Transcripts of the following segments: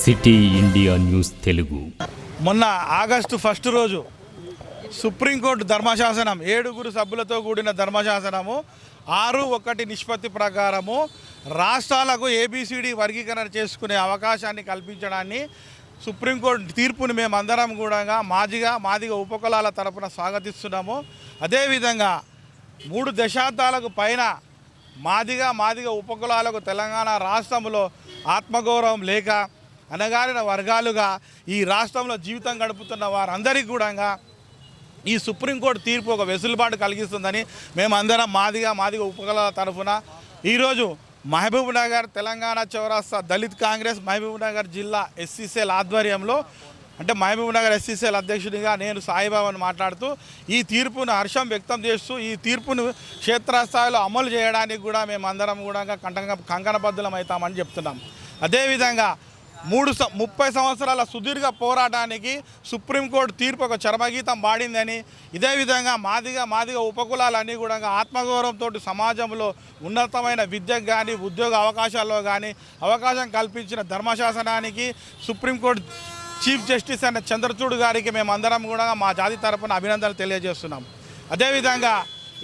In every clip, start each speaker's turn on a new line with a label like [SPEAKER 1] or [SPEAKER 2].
[SPEAKER 1] City India news Telugu.
[SPEAKER 2] మొన్న August 1 రోజు supreme court ధర్మశాసనం 7 సభ్యులతో కూడిన ధర్మశాసనము 6-1 నిష్పత్తి ప్రకారము రాష్ట్రాలకు ఏబిసిడి వర్గీకరణ చేసుకునే అవకాశాన్ని కల్పించడాన్ని సుప్రీంకోర్టు తీర్పుని మేమందరం కూడా మాదిగ ఉపకులాల తరపున స్వాగతిస్తున్నాము. అదేవిధంగా 3 దశాబ్దాలకు పైన మాదిగ ఉపకులాలకు తెలంగాణ రాష్ట్రంలో ఆత్మగౌరవం లేక అనగారిన వర్గాలుగా ఈ రాష్ట్రంలో జీవితం గడుపుతున్న వారందరికీ కూడా ఈ సుప్రీంకోర్టు తీర్పు ఒక వెసులుబాటు కలిగిస్తుందని మేమందరం మాదిగ ఉపకులాల తరఫున ఈరోజు మహబూబ్ నగర్ తెలంగాణ చౌరస్తా దళిత్ కాంగ్రెస్ మహబూబ్ నగర్ జిల్లా ఎస్సీసీఎల్ ఆధ్వర్యంలో అంటే మహబూబ్ నగర్ ఎస్సీసీఎల్ అధ్యక్షుడిగా నేను సాయిబాబాను మాట్లాడుతూ ఈ తీర్పును హర్షం వ్యక్తం చేస్తూ ఈ తీర్పును క్షేత్రస్థాయిలో అమలు చేయడానికి కూడా మేమందరం కూడా కంకణబద్ధులం అవుతామని చెప్తున్నాం. అదేవిధంగా 30 సంవత్సరాల సుదీర్ఘ పోరాటానికి సుప్రీంకోర్టు తీర్పు ఒక చరమగీతం పాడిందని, ఇదే విధంగా మాదిగ ఉపకులాలన్నీ కూడా ఆత్మగౌరవంతో సమాజంలో ఉన్నతమైన విద్యకు కానీ ఉద్యోగ అవకాశాల్లో కానీ అవకాశం కల్పించిన ధర్మశాసనానికి సుప్రీంకోర్టు చీఫ్ జస్టిస్ అయిన చంద్రచూడ్ గారికి మేమందరం కూడా మా జాతి తరపున అభినందనలు తెలియజేస్తున్నాం. అదేవిధంగా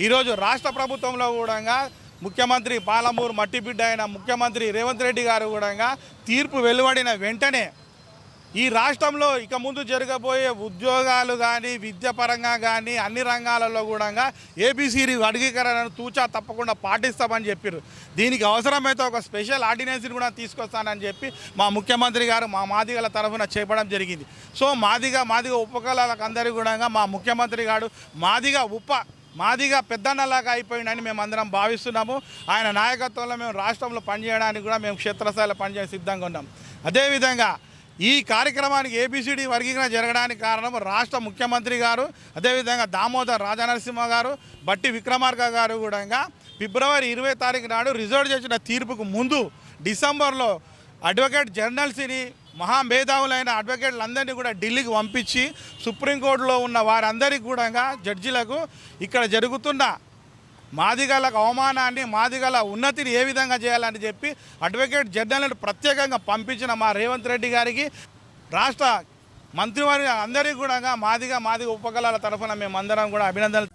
[SPEAKER 2] ఈరోజు రాష్ట్ర ప్రభుత్వంలో కూడా ముఖ్యమంత్రి పాలమూరు మట్టిబిడ్డ అయిన ముఖ్యమంత్రి రేవంత్ రెడ్డి గారు కూడా తీర్పు వెలువడిన వెంటనే ఈ రాష్ట్రంలో ఇక ముందు జరగబోయే ఉద్యోగాలు కానీ విద్యాపరంగా కానీ అన్ని రంగాలలో కూడా ఏబిసిడి వర్గీకరణను తూచా తప్పకుండా పాటిస్తామని చెప్పారు. దీనికి అవసరమైతే ఒక స్పెషల్ ఆర్డినెన్స్ని కూడా తీసుకొస్తానని చెప్పి మా ముఖ్యమంత్రి గారు మా మాదిగల తరఫున చెప్పడం జరిగింది. సో మాదిగ ఉపకులాలకు అందరికీ కూడా మా ముఖ్యమంత్రి గారు మాదిగ పెద్దన్నలాగా అయిపోయిందని మేము అందరం భావిస్తున్నాము. ఆయన నాయకత్వంలో మేము రాష్ట్రంలో పనిచేయడానికి కూడా మేము క్షేత్రస్థాయిలో పనిచేయ సిద్ధంగా ఉన్నాం. అదేవిధంగా ఈ కార్యక్రమానికి ఏబిసిడి వర్గీకరణ జరగడానికి కారణం రాష్ట్ర ముఖ్యమంత్రి గారు, అదేవిధంగా దామోదర్ రాజనరసింహ గారు, బట్టి విక్రమార్క గారు కూడా ఫిబ్రవరి 20 తారీఖు నాడు రిజర్వ్ చేసిన తీర్పుకు ముందు డిసెంబర్లో అడ్వకేట్ జనరల్స్ని మహామేధావులైన అడ్వకేట్లందరినీ కూడా ఢిల్లీకి పంపించి సుప్రీంకోర్టులో ఉన్న వారందరికీ కూడా జడ్జిలకు ఇక్కడ జరుగుతున్న మాదిగలకు అవమానాన్ని మాదిగల ఉన్నతిని ఏ విధంగా చేయాలని చెప్పి అడ్వకేట్ జనరల్ని ప్రత్యేకంగా పంపించిన మా రేవంత్ రెడ్డి గారికి రాష్ట్ర మంత్రివర్గ అందరికీ కూడా మాదిగ ఉపకులాల తరఫున మేమందరం కూడా అభినందనలు.